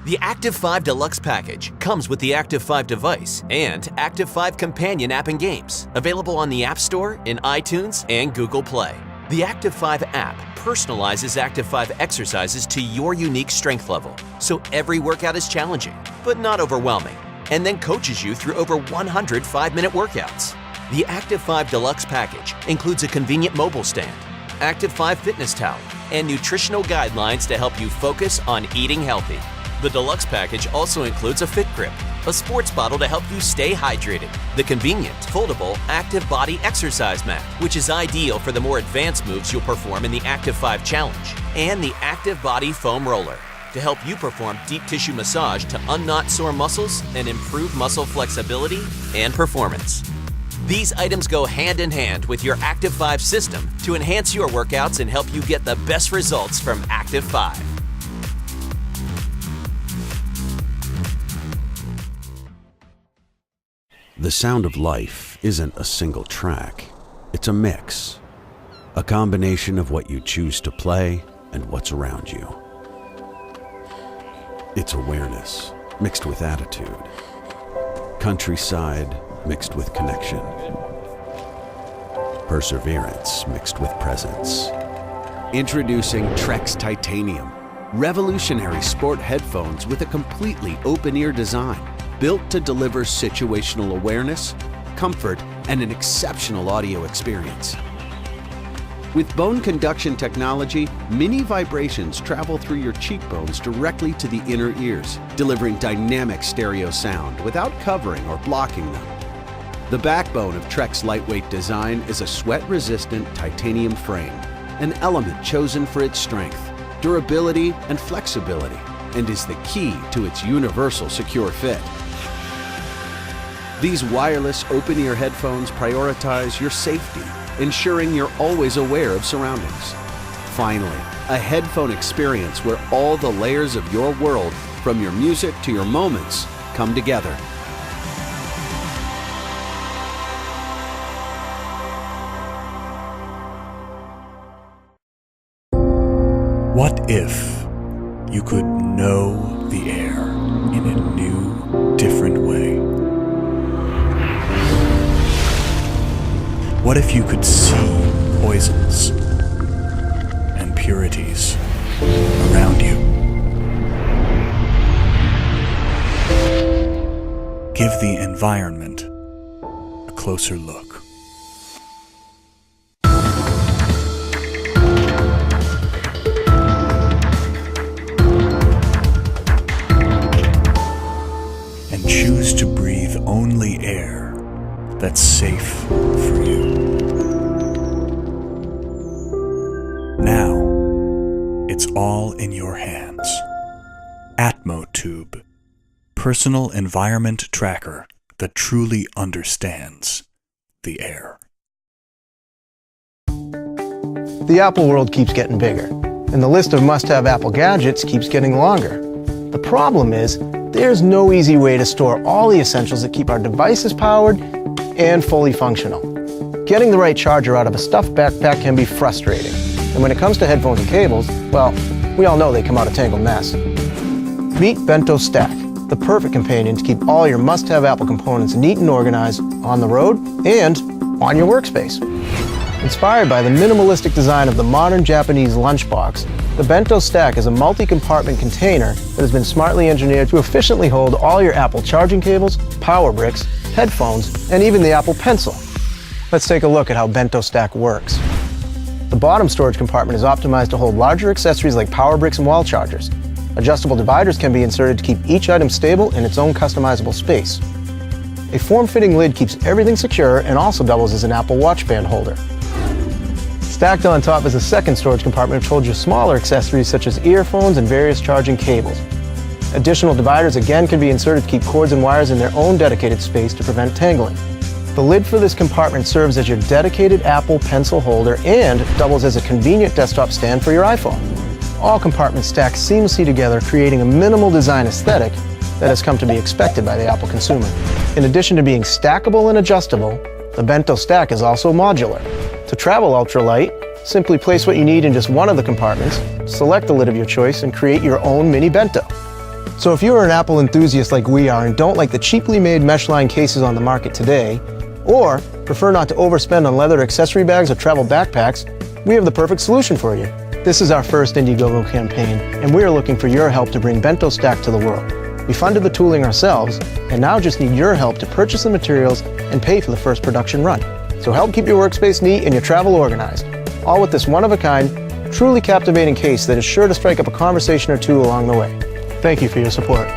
The Active 5 Deluxe package comes with the Active 5 device and Active 5 companion app and games, available on the App Store, in iTunes, and Google Play. The Active 5 app personalizes Active 5 exercises to your unique strength level, so every workout is challenging, but not overwhelming, and then coaches you through over 100 5-minute workouts. The Active 5 Deluxe package includes a convenient mobile stand, Active 5 fitness towel, and nutritional guidelines to help you focus on eating healthy. The Deluxe package also includes a Fit Grip, a sports bottle to help you stay hydrated, the convenient, foldable Active Body exercise mat, which is ideal for the more advanced moves you'll perform in the Active 5 Challenge, and the Active Body Foam Roller to help you perform deep tissue massage to unknot sore muscles and improve muscle flexibility and performance. These items go hand in hand with your Active 5 system to enhance your workouts and help you get the best results from Active 5. The sound of life isn't a single track. It's a mix. A combination of what you choose to play and what's around you. It's awareness mixed with attitude. Countryside mixed with connection. Perseverance mixed with presence. Introducing Trekz Titanium, revolutionary sport headphones with a completely open-ear design, built to deliver situational awareness, comfort, and an exceptional audio experience. With bone conduction technology, mini vibrations travel through your cheekbones directly to the inner ears, delivering dynamic stereo sound without covering or blocking them. The backbone of Trek's lightweight design is a sweat-resistant titanium frame, an element chosen for its strength, durability, and flexibility, and is the key to its universal secure fit. These wireless open-ear headphones prioritize your safety, ensuring you're always aware of surroundings. Finally, a headphone experience where all the layers of your world, from your music to your moments, come together. What if you could know the air in a new, different way? What if you could see poisons and purities around you? Give the environment a closer look. And choose to breathe only air that's safe for you. Now, it's all in your hands. Atmotube, personal environment tracker that truly understands the air. The Apple world keeps getting bigger, and the list of must-have Apple gadgets keeps getting longer. The problem is, there's no easy way to store all the essentials that keep our devices powered and fully functional. Getting the right charger out of a stuffed backpack can be frustrating. And when it comes to headphones and cables, well, we all know they come out a tangled mess. Meet Bento Stack, the perfect companion to keep all your must-have Apple components neat and organized on the road and on your workspace. Inspired by the minimalistic design of the modern Japanese lunchbox, the Bento Stack is a multi-compartment container that has been smartly engineered to efficiently hold all your Apple charging cables, power bricks, headphones, and even the Apple Pencil. Let's take a look at how Bento Stack works. The bottom storage compartment is optimized to hold larger accessories like power bricks and wall chargers. Adjustable dividers can be inserted to keep each item stable in its own customizable space. A form-fitting lid keeps everything secure and also doubles as an Apple Watch band holder. Stacked on top is a second storage compartment which holds your smaller accessories such as earphones and various charging cables. Additional dividers again can be inserted to keep cords and wires in their own dedicated space to prevent tangling. The lid for this compartment serves as your dedicated Apple Pencil holder and doubles as a convenient desktop stand for your iPhone. All compartments stack seamlessly together, creating a minimal design aesthetic that has come to be expected by the Apple consumer. In addition to being stackable and adjustable, the Bento Stack is also modular. To travel ultralight, simply place what you need in just one of the compartments, select the lid of your choice, and create your own mini bento. So if you are an Apple enthusiast like we are and don't like the cheaply made mesh-lined cases on the market today, or prefer not to overspend on leather accessory bags or travel backpacks, we have the perfect solution for you. This is our first Indiegogo campaign, and we are looking for your help to bring Bento Stack to the world. We funded the tooling ourselves, and now just need your help to purchase the materials and pay for the first production run. So help keep your workspace neat and your travel organized, all with this one-of-a-kind, truly captivating case that is sure to strike up a conversation or two along the way. Thank you for your support.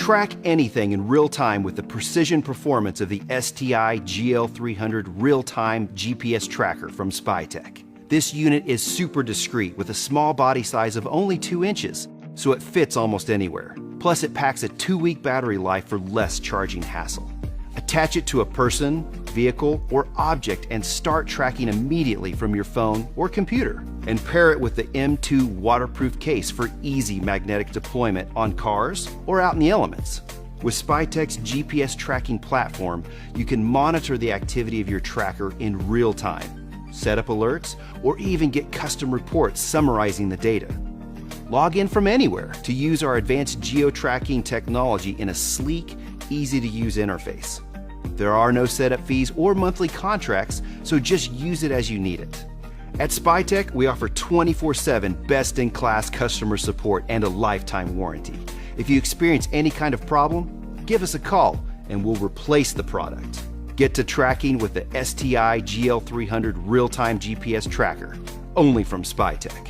Track anything in real time with the precision performance of the STI GL300 real-time GPS tracker from Spytek. This unit is super discreet with a small body size of only 2 inches, so it fits almost anywhere. Plus, it packs a 2-week battery life for less charging hassle. Attach it to a person, vehicle, or object and start tracking immediately from your phone or computer. And pair it with the M2 waterproof case for easy magnetic deployment on cars or out in the elements. With Spytek's GPS tracking platform, you can monitor the activity of your tracker in real time, set up alerts, or even get custom reports summarizing the data. Log in from anywhere to use our advanced geo-tracking technology in a sleek, easy-to-use interface. There are no setup fees or monthly contracts, so just use it as you need it. At Spytek, we offer 24/7 best-in-class customer support and a lifetime warranty. If you experience any kind of problem, give us a call and we'll replace the product. Get to tracking with the STI GL300 real-time GPS tracker, only from Spytek.